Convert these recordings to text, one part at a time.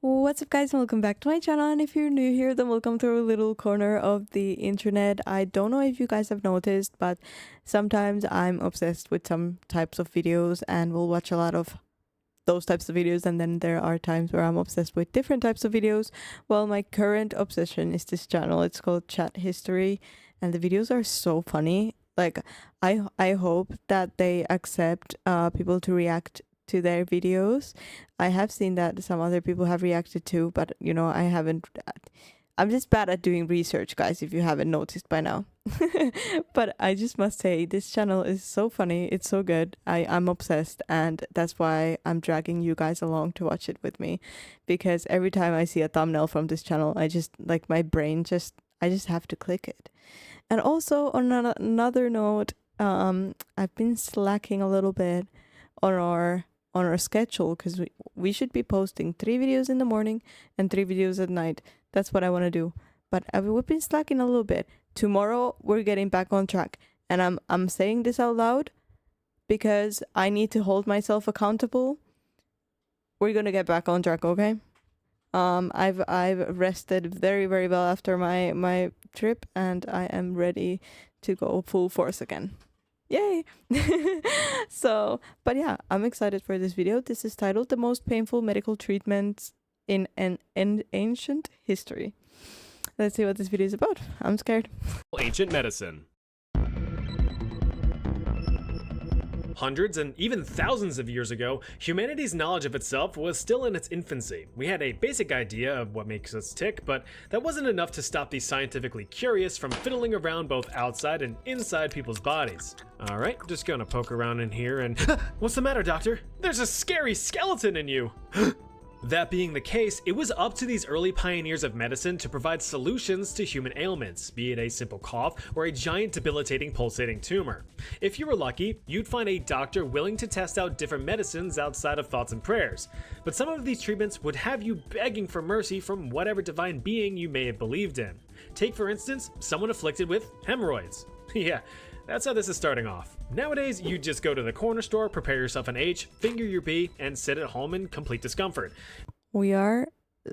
What's up guys, and welcome back to my channel, and if you're new here then welcome to a little corner of the internet. I don't know if you guys have noticed, but sometimes I'm obsessed with some types of videos and will watch a lot of those types of videos, and then there are times where I'm obsessed with different types of videos. Well, my current obsession is this channel. It's called Chat History, and the videos are so funny. Like I hope that they accept people to react to their videos. I have seen that some other people have reacted to, but you know, I haven't. I'm just bad at doing research, guys, if you haven't noticed by now. But I just must say, this channel is so funny. It's so good. I'm obsessed, and that's why I'm dragging you guys along to watch it with me, because every time I see a thumbnail from this channel, I just, like, my brain I just have to click it. And also, on another note, I've been slacking a little bit on our schedule, because we should be posting 3 videos in the morning and 3 videos at night. That's what I want to do, but we've been slacking a little bit. Tomorrow we're getting back on track, and I'm saying this out loud because I need to hold myself accountable. We're gonna get back on track, okay? I've rested very well after my trip, and I am ready to go full force again. Yay! So, but yeah, I'm excited for this video. This is titled "The Most Painful Medical Treatments in Ancient History." Let's see what this video is about. I'm scared. Ancient medicine. Hundreds and even thousands of years ago, humanity's knowledge of itself was still in its infancy. We had a basic idea of what makes us tick, but that wasn't enough to stop the scientifically curious from fiddling around both outside and inside people's bodies. Alright, just gonna poke around in here and what's the matter, doctor? There's a scary skeleton in you! That being the case, it was up to these early pioneers of medicine to provide solutions to human ailments, be it a simple cough or a giant debilitating pulsating tumor. If you were lucky, you'd find a doctor willing to test out different medicines outside of thoughts and prayers. But some of these treatments would have you begging for mercy from whatever divine being you may have believed in. Take, for instance, someone afflicted with hemorrhoids. Yeah, that's how this is starting off. Nowadays, you just go to the corner store, prepare yourself an H, finger your B, and sit at home in complete discomfort. We are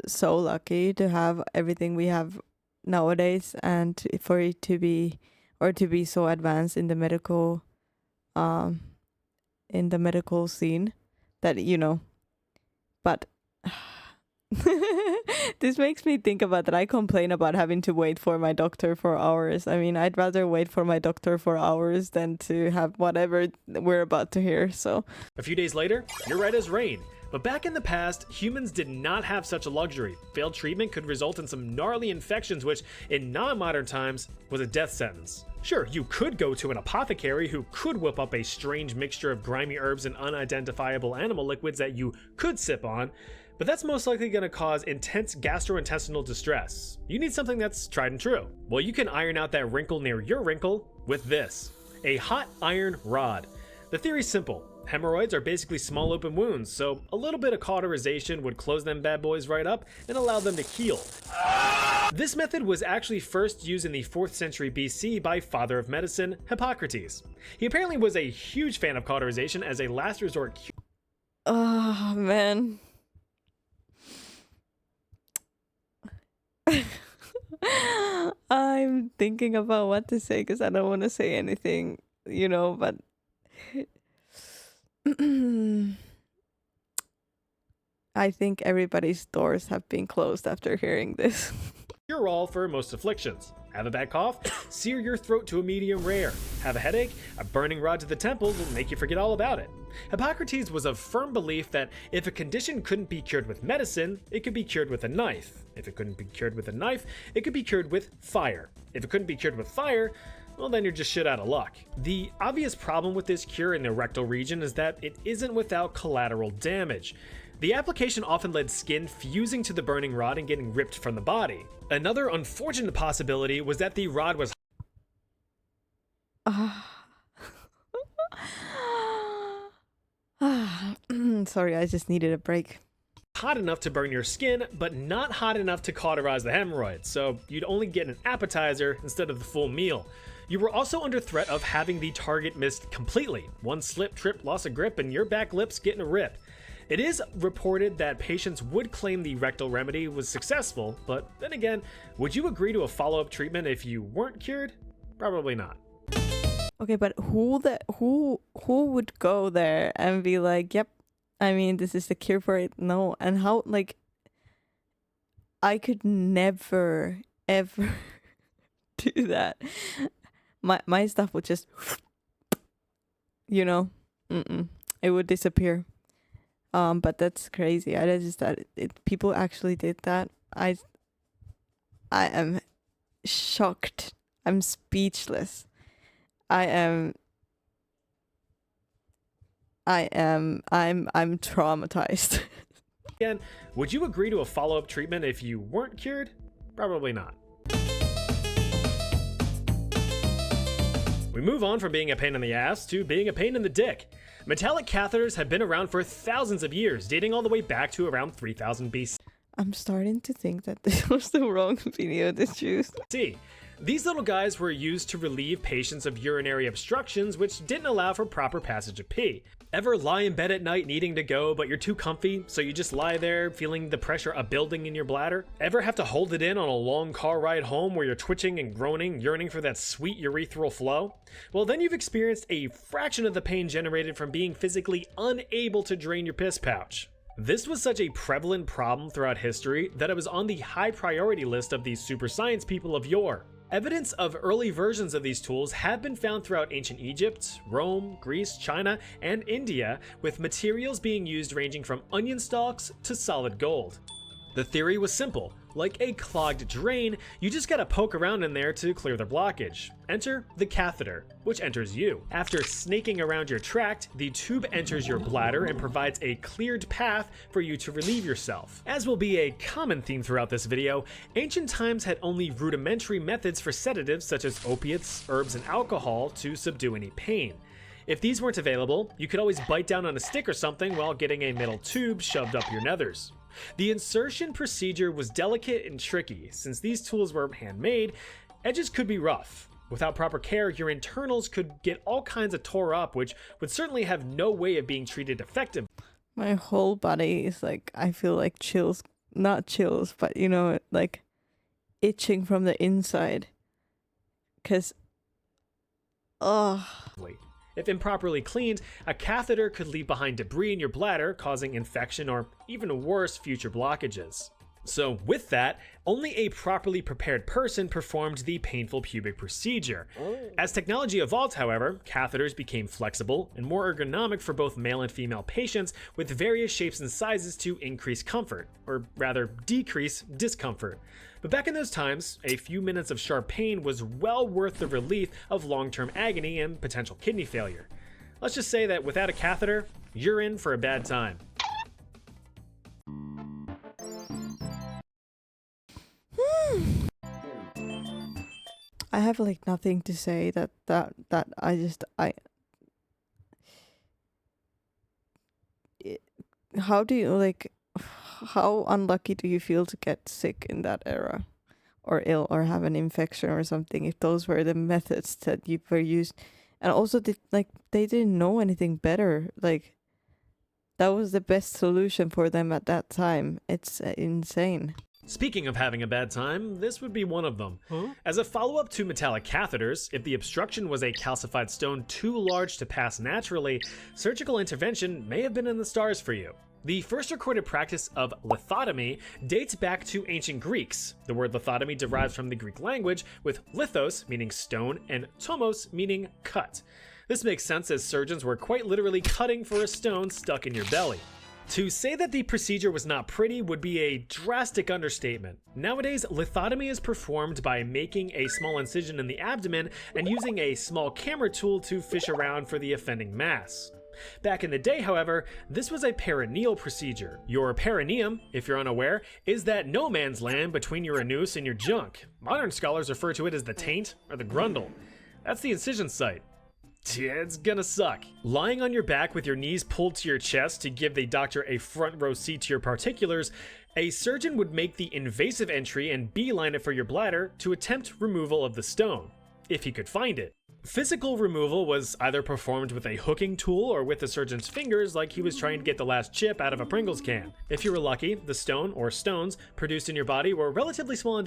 so lucky to have everything we have nowadays, and for it to be, or to be so advanced in the medical scene, that, you know, but this makes me think about that I complain about having to wait for my doctor for hours. I mean, I'd rather wait for my doctor for hours than to have whatever we're about to hear. So a few days later, you're right as rain. But back in the past, humans did not have such a luxury. Failed treatment could result in some gnarly infections, which in non-modern times was a death sentence. Sure, you could go to an apothecary who could whip up a strange mixture of grimy herbs and unidentifiable animal liquids that you could sip on, but that's most likely going to cause intense gastrointestinal distress. You need something that's tried and true. Well, you can iron out that wrinkle near your wrinkle with this, a hot iron rod. The theory's simple. Hemorrhoids are basically small open wounds, so a little bit of cauterization would close them bad boys right up and allow them to heal. This method was actually first used in the 4th century BC by father of medicine, Hippocrates. He apparently was a huge fan of cauterization as a last resort cure. oh man. I'm thinking about what to say because I don't want to say anything, you know, but I think everybody's doors have been closed after hearing this. Cure all for most afflictions. Have a bad cough? Sear your throat to a medium rare. Have a headache? A burning rod to the temples will make you forget all about it. Hippocrates was of firm belief that if a condition couldn't be cured with medicine, it could be cured with a knife. If it couldn't be cured with a knife, it could be cured with fire. If it couldn't be cured with fire, well, then you're just shit out of luck. The obvious problem with this cure in the rectal region is that it isn't without collateral damage. The application often led skin fusing to the burning rod and getting ripped from the body. Another unfortunate possibility was that the rod was sorry, I just needed a break. hot enough to burn your skin, but not hot enough to cauterize the hemorrhoid, so you'd only get an appetizer instead of the full meal. You were also under threat of having the target missed completely. One slip, trip, loss of grip, and your back lip's getting a rip. It is reported that patients would claim the rectal remedy was successful, but then again, would you agree to a follow-up treatment if you weren't cured? Probably not. Okay, but who would go there and be like, yep, I mean, this is the cure for it? No. And how, like, I could never ever do that. My stuff would just, you know, it would disappear. But that's crazy. I just that people actually did that. I am shocked. I'm speechless. I'm traumatized. Again, would you agree to a follow-up treatment if you weren't cured? Probably not. We move on from being a pain in the ass to being a pain in the dick. Metallic catheters have been around for thousands of years, dating all the way back to around 3000 BC. I'm starting to think that this was the wrong video to choose. These little guys were used to relieve patients of urinary obstructions, which didn't allow for proper passage of pee. Ever lie in bed at night needing to go, but you're too comfy, so you just lie there feeling the pressure of building in your bladder? Ever have to hold it in on a long car ride home where you're twitching and groaning, yearning for that sweet urethral flow? Well, then you've experienced a fraction of the pain generated from being physically unable to drain your piss pouch. This was such a prevalent problem throughout history that it was on the high priority list of these super science people of yore. Evidence of early versions of these tools have been found throughout ancient Egypt, Rome, Greece, China, and India, with materials being used ranging from onion stalks to solid gold. The theory was simple. Like a clogged drain, you just gotta poke around in there to clear the blockage. Enter the catheter, which enters you. After snaking around your tract, the tube enters your bladder and provides a cleared path for you to relieve yourself. As will be a common theme throughout this video, ancient times had only rudimentary methods for sedatives such as opiates, herbs, and alcohol to subdue any pain. If these weren't available, you could always bite down on a stick or something while getting a metal tube shoved up your nethers. The insertion procedure was delicate and tricky. Since these tools were handmade, edges could be rough. Without proper care, your internals could get all kinds of tore up, which would certainly have no way of being treated effectively. My whole body is like, I feel like chills, not chills, but you know, like itching from the inside. 'Cause, If improperly cleaned, a catheter could leave behind debris in your bladder, causing infection or even worse, future blockages. So with that, only a properly prepared person performed the painful pubic procedure. As technology evolved, however, catheters became flexible and more ergonomic for both male and female patients, with various shapes and sizes to increase comfort, or rather decrease discomfort. But back in those times, a few minutes of sharp pain was well worth the relief of long-term agony and potential kidney failure. Let's just say that without a catheter, you're in for a bad time. I have like nothing to say that how do you like, how unlucky do you feel to get sick in that era or ill or have an infection or something if those were the methods that you were used? And also they didn't know anything better. Like that was the best solution for them at that time. It's insane. Speaking of having a bad time, this would be one of them. As a follow-up to metallic catheters, if the obstruction was a calcified stone too large to pass naturally, surgical intervention may have been in the stars for you. The first recorded practice of lithotomy dates back to ancient Greeks. The word lithotomy derives from the Greek language, with lithos meaning stone and tomos meaning cut. This makes sense as surgeons were quite literally cutting for a stone stuck in your belly. To say that the procedure was not pretty would be a drastic understatement. Nowadays, lithotomy is performed by making a small incision in the abdomen and using a small camera tool to fish around for the offending mass. Back in the day, however, this was a perineal procedure. Your perineum, if you're unaware, is that no man's land between your anus and your junk. Modern scholars refer to it as the taint or the grundle. That's the incision site. Yeah, it's gonna suck. Lying on your back with your knees pulled to your chest to give the doctor a front row seat to your particulars, a surgeon would make the invasive entry and beeline it for your bladder to attempt removal of the stone, if he could find it. Physical removal was either performed with a hooking tool or with the surgeon's fingers, like he was trying to get the last chip out of a Pringles can. If you were lucky, the stone or stones produced in your body were relatively small in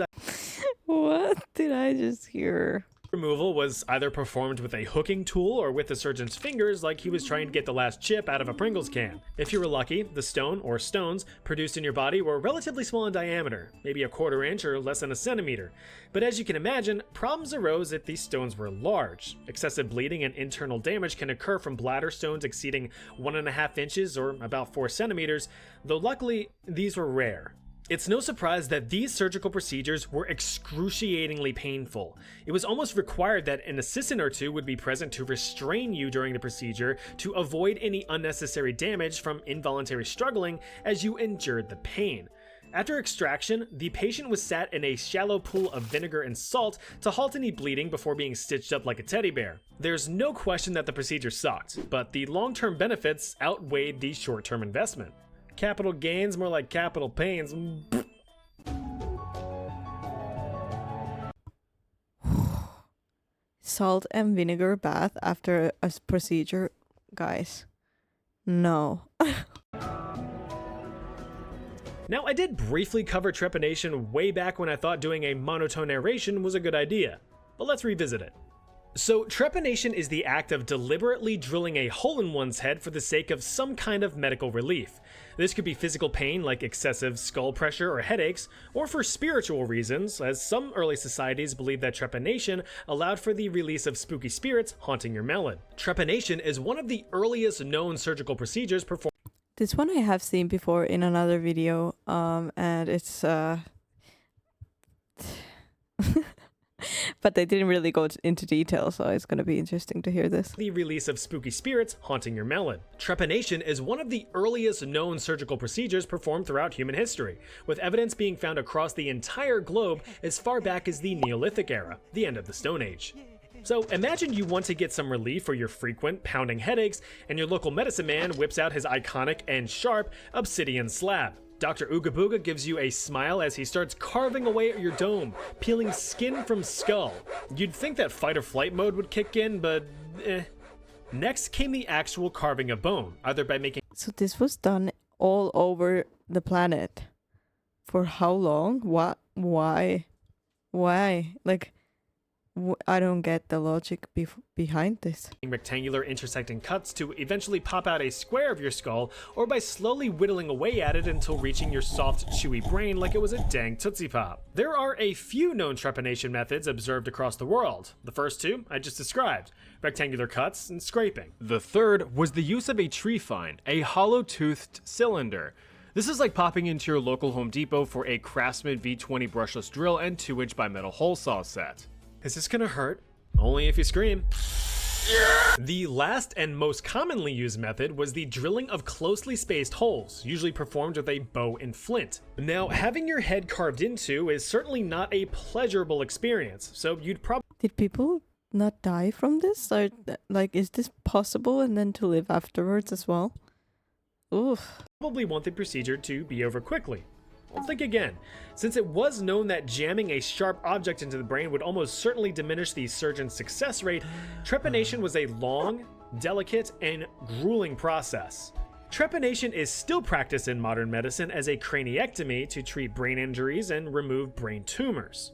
What did I just hear? Removal was either performed with a hooking tool or with the surgeon's fingers, like he was trying to get the last chip out of a Pringles can. If you were lucky, the stone or stones produced in your body were relatively small in diameter, maybe a quarter inch or less than a centimeter. But as you can imagine, problems arose if these stones were large. Excessive bleeding and internal damage can occur from bladder stones exceeding 1.5 inches or about 4 centimeters, though luckily these were rare. It's no surprise that these surgical procedures were excruciatingly painful. It was almost required that an assistant or two would be present to restrain you during the procedure to avoid any unnecessary damage from involuntary struggling as you endured the pain. After extraction, the patient was sat in a shallow pool of vinegar and salt to halt any bleeding before being stitched up like a teddy bear. There's no question that the procedure sucked, but the long-term benefits outweighed the short-term investment. Capital gains, more like capital pains. Salt and vinegar bath after a procedure, guys. No. Now, I did briefly cover trepanation way back when I thought doing a monotone narration was a good idea, but let's revisit it. So, trepanation is the act of deliberately drilling a hole in one's head for the sake of some kind of medical relief. This could be physical pain like excessive skull pressure or headaches, or for spiritual reasons, as some early societies believed that trepanation allowed for the release of spooky spirits haunting your melon. Trepanation is one of the earliest known surgical procedures performed. This one I have seen before in another video, and it's but they didn't really go into detail, so it's going to be interesting to hear this. The release of spooky spirits haunting your melon. Trepanation is one of the earliest known surgical procedures performed throughout human history, with evidence being found across the entire globe as far back as the Neolithic era, the end of the Stone Age. So imagine you want to get some relief for your frequent pounding headaches, and your local medicine man whips out his iconic and sharp obsidian slab. Dr. Ooga Booga gives you a smile as he starts carving away at your dome, peeling skin from skull. You'd think that fight or flight mode would kick in, but Next came the actual carving of bone, either by making... So this was done all over the planet. For how long? What? Why? Like, I don't get the logic behind this. Rectangular intersecting cuts to eventually pop out a square of your skull, or by slowly whittling away at it until reaching your soft, chewy brain like it was a dang Tootsie Pop. There are a few known trepanation methods observed across the world. The first two I just described, rectangular cuts and scraping. The third was the use of a Trepanning, a hollow-toothed cylinder. This is like popping into your local Home Depot for a Craftsman V20 brushless drill and 2-inch bimetal hole saw set. Is this gonna hurt? Only if you scream. The last and most commonly used method was the drilling of closely spaced holes, usually performed with a bow and flint. Now, having your head carved into is certainly not a pleasurable experience, so you'd probably... Did people not die from this? Or, like, is this possible and then to live afterwards as well? Oof. Probably want the procedure to be over quickly. Well, think again. Since it was known that jamming a sharp object into the brain would almost certainly diminish the surgeon's success rate, trepanation was a long, delicate, and grueling process. Trepanation is still practiced in modern medicine as a craniectomy to treat brain injuries and remove brain tumors.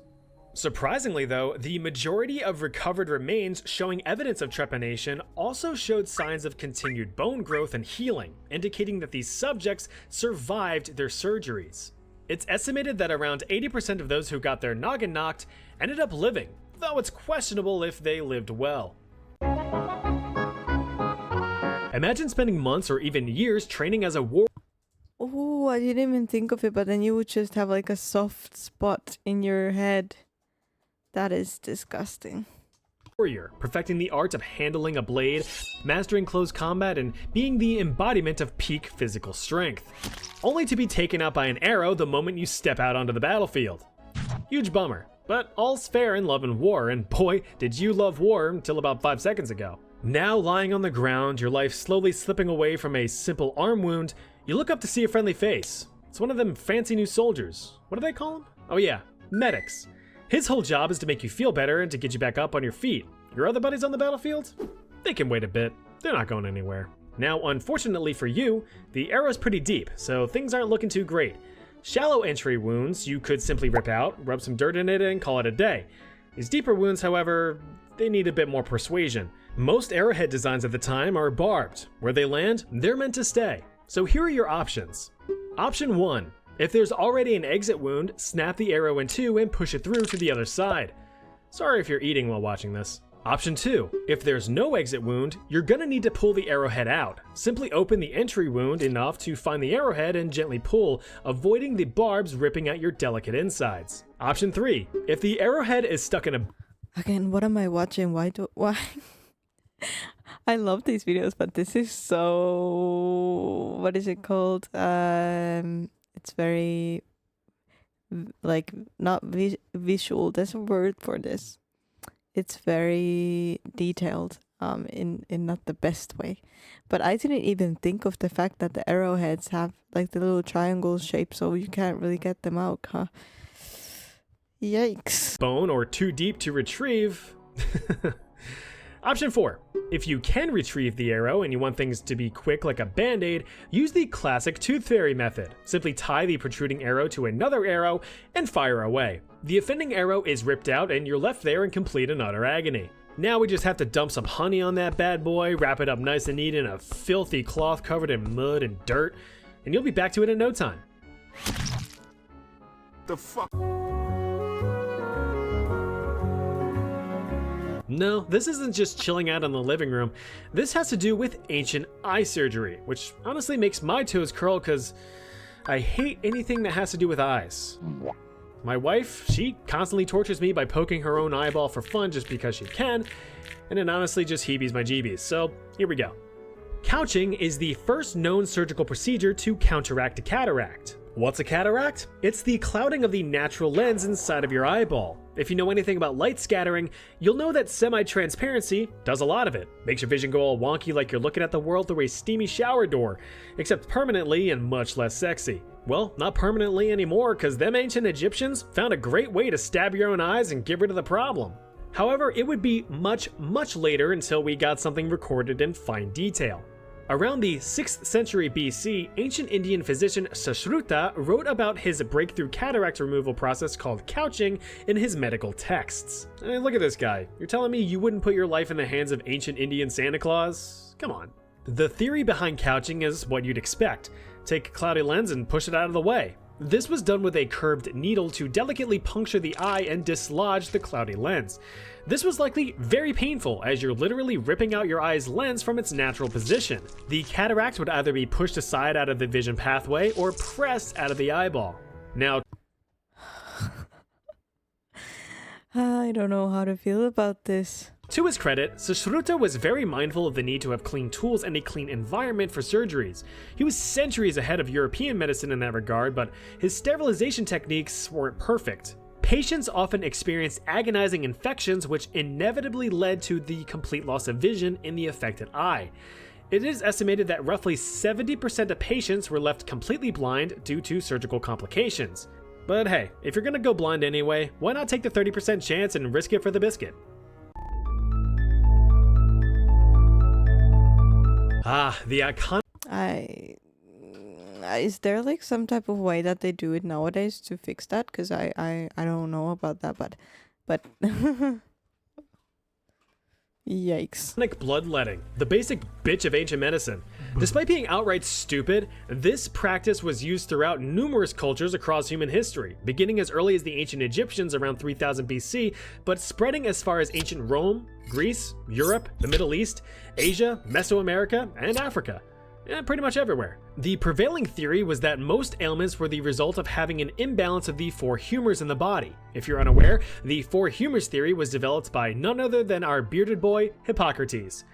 Surprisingly though, the majority of recovered remains showing evidence of trepanation also showed signs of continued bone growth and healing, indicating that these subjects survived their surgeries. It's estimated that around 80% of those who got their noggin knocked ended up living, though it's questionable if they lived well. Imagine spending months or even years training as a warrior. Oh, I didn't even think of it, but then you would just have like a soft spot in your head. That is disgusting. Perfecting the art of handling a blade, mastering close combat, and being the embodiment of peak physical strength. Only to be taken out by an arrow the moment you step out onto the battlefield. Huge bummer, but all's fair in love and war, and boy, did you love war until about 5 seconds ago. Now lying on the ground, your life slowly slipping away from a simple arm wound, you look up to see a friendly face. It's one of them fancy new soldiers. What do they call them? Oh yeah, medics. His whole job is to make you feel better and to get you back up on your feet. Your other buddies on the battlefield? They can wait a bit. They're not going anywhere. Now, unfortunately for you, the arrow's pretty deep, so things aren't looking too great. Shallow entry wounds you could simply rip out, rub some dirt in it, and call it a day. These deeper wounds, however, they need a bit more persuasion. Most arrowhead designs at the time are barbed. Where they land, they're meant to stay. So here are your options. Option 1. If there's already an exit wound, snap the arrow in two and push it through to the other side. Sorry if you're eating while watching this. Option 2. If there's no exit wound, you're gonna need to pull the arrowhead out. Simply open the entry wound enough to find the arrowhead and gently pull, avoiding the barbs ripping at your delicate insides. Option 3. If the arrowhead is stuck in a... Again, what am I watching? Why? I love these videos, but this is so... What is it called? It's very... like, not visual. There's a word for this. It's very detailed, in not the best way. But I didn't even think of the fact that the arrowheads have like the little triangle shape, so you can't really get them out, huh? Yikes. Bone or too deep to retrieve. Option 4. If you can retrieve the arrow and you want things to be quick like a band-aid, use the classic tooth fairy method. Simply tie the protruding arrow to another arrow and fire away. The offending arrow is ripped out and you're left there in complete and utter agony. Now we just have to dump some honey on that bad boy, wrap it up nice and neat in a filthy cloth covered in mud and dirt, and you'll be back to it in no time. The fuck? No, this isn't just chilling out in the living room. This has to do with ancient eye surgery, which honestly makes my toes curl because I hate anything that has to do with eyes. My wife, she constantly tortures me by poking her own eyeball for fun just because she can, and it honestly just heebies my jeebies, so here we go. Couching is the first known surgical procedure to counteract a cataract. What's a cataract? It's the clouding of the natural lens inside of your eyeball. If you know anything about light scattering, you'll know that semi-transparency does a lot of it. Makes your vision go all wonky like you're looking at the world through a steamy shower door, except permanently and much less sexy. Well, not permanently anymore, because them ancient Egyptians found a great way to stab your own eyes and get rid of the problem. However, it would be much later until we got something recorded in fine detail. Around the 6th century BC, ancient Indian physician Sushruta wrote about his breakthrough cataract removal process called couching in his medical texts. I mean, look at this guy. You're telling me you wouldn't put your life in the hands of ancient Indian Santa Claus? Come on. The theory behind couching is what you'd expect. Take a cloudy lens and push it out of the way. This was done with a curved needle to delicately puncture the eye and dislodge the cloudy lens. This was likely very painful, as you're literally ripping out your eye's lens from its natural position. The cataract would either be pushed aside out of the vision pathway or pressed out of the eyeball. Now, I don't know how to feel about this. to his credit, Sushruta was very mindful of the need to have clean tools and a clean environment for surgeries. He was centuries ahead of European medicine in that regard, but his sterilization techniques weren't perfect. Patients often experienced agonizing infections which inevitably led to the complete loss of vision in the affected eye. It is estimated that roughly 70% of patients were left completely blind due to surgical complications. But hey, if you're gonna go blind anyway, why not take the 30% chance and risk it for the biscuit? The iconic... Is there like some type of way that they do it nowadays to fix that? Because I don't know about that, but yikes. Bloodletting, the basic bitch of ancient medicine. Despite being outright stupid, this practice was used throughout numerous cultures across human history, beginning as early as the ancient Egyptians around 3000 BC, but spreading as far as ancient Rome, Greece, Europe, the Middle East, Asia, Mesoamerica, and Africa. Pretty much everywhere. The prevailing theory was that most ailments were the result of having an imbalance of the four humors in the body. If you're unaware, the four humors theory was developed by none other than our bearded boy, Hippocrates.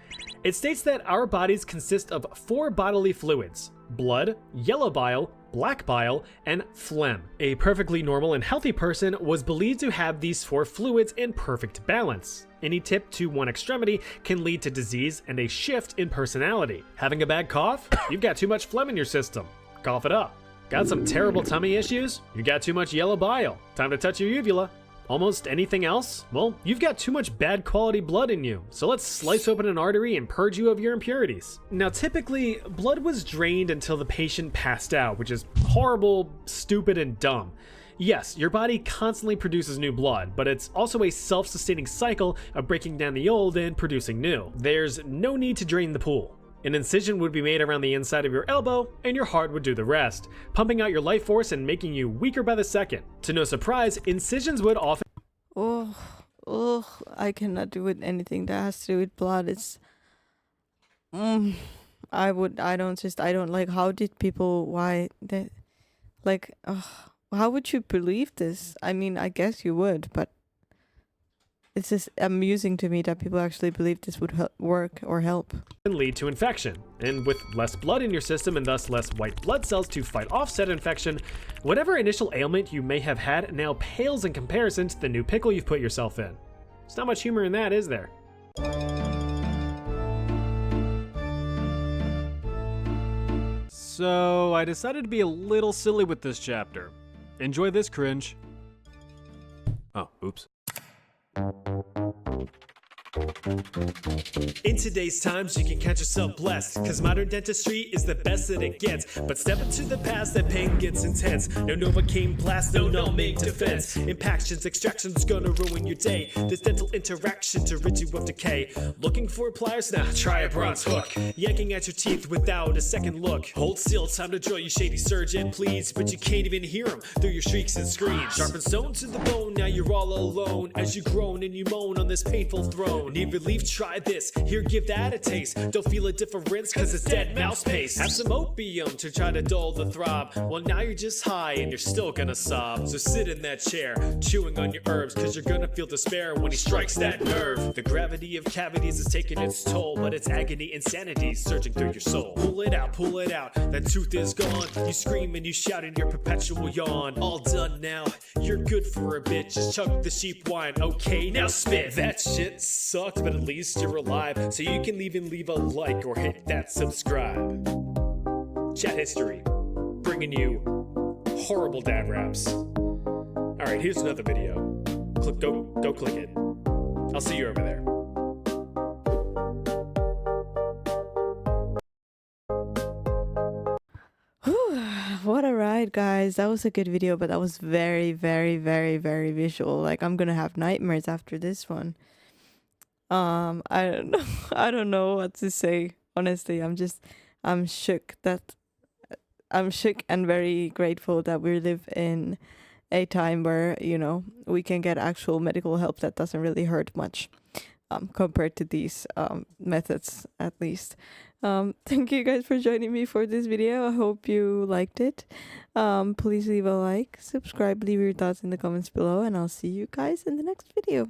It states that our bodies consist of four bodily fluids: blood, yellow bile, black bile, and phlegm. A perfectly normal and healthy person was believed to have these four fluids in perfect balance. Any tip to one extremity can lead to disease and a shift in personality. Having a bad cough? You've got too much phlegm in your system. Cough it up. Got some terrible tummy issues? You got too much yellow bile. Time to touch your uvula. Almost anything else? Well, you've got too much bad quality blood in you, so let's slice open an artery and purge you of your impurities. Now, typically, blood was drained until the patient passed out, which is horrible, stupid, and dumb. Yes, your body constantly produces new blood, but it's also a self-sustaining cycle of breaking down the old and producing new. There's no need to drain the pool. An incision would be made around the inside of your elbow, and your heart would do the rest, pumping out your life force and making you weaker by the second. To no surprise, incisions would often... I cannot do with anything that has to do with blood. It's... I don't like, how did people, why, they, like, how would you believe this? I mean, I guess you would, but it's just amusing to me that people actually believe this would work or help. Lead to infection, and with less blood in your system and thus less white blood cells to fight off said infection, whatever initial ailment you may have had now pales in comparison to the new pickle you've put yourself in. There's not much humor in that, is there? So I decided to be a little silly with this chapter. Enjoy this cringe. Oh, oops. In today's times, you can count yourself blessed, cause modern dentistry is the best that it gets. But step into the past, that pain gets intense. No Novocaine blast, no numbing defense. Impactions, extractions, gonna ruin your day. This dental interaction to rid you of decay. Looking for pliers? Nah, try a bronze hook. Yanking at your teeth without a second look. Hold still, time to drill, you shady surgeon, please. But you can't even hear him through your shrieks and screams. Sharpened stone to the bone, now you're all alone. As you groan and you moan on this painful throne. Need relief? Try this, here give that a taste. Don't feel a difference cause it's dead mouse paste. Have some opium to try to dull the throb. Well, now you're just high and you're still gonna sob. So sit in that chair, chewing on your herbs, cause you're gonna feel despair when he strikes that nerve. The gravity of cavities is taking its toll, but it's agony, insanity surging through your soul. Pull it out, that tooth is gone. You scream and you shout in your perpetual yawn. All done now, you're good for a bit. Just chug the sheep wine, okay, now spit. That shit sucked, but at least you're alive, so you can even leave a like or hit that subscribe. Chat history, bringing you horrible dad raps. Alright, here's another video. Go click it. I'll see you over there. What a ride, guys. That was a good video, but that was very, very, very, very visual. Like, I'm gonna have nightmares after this one. I don't know. I don't know what to say. Honestly, I'm shook and very grateful that we live in a time where, you know, we can get actual medical help that doesn't really hurt much, compared to these methods, at least. Thank you guys for joining me for this video. I hope you liked it. Please leave a like, subscribe, leave your thoughts in the comments below, and I'll see you guys in the next video.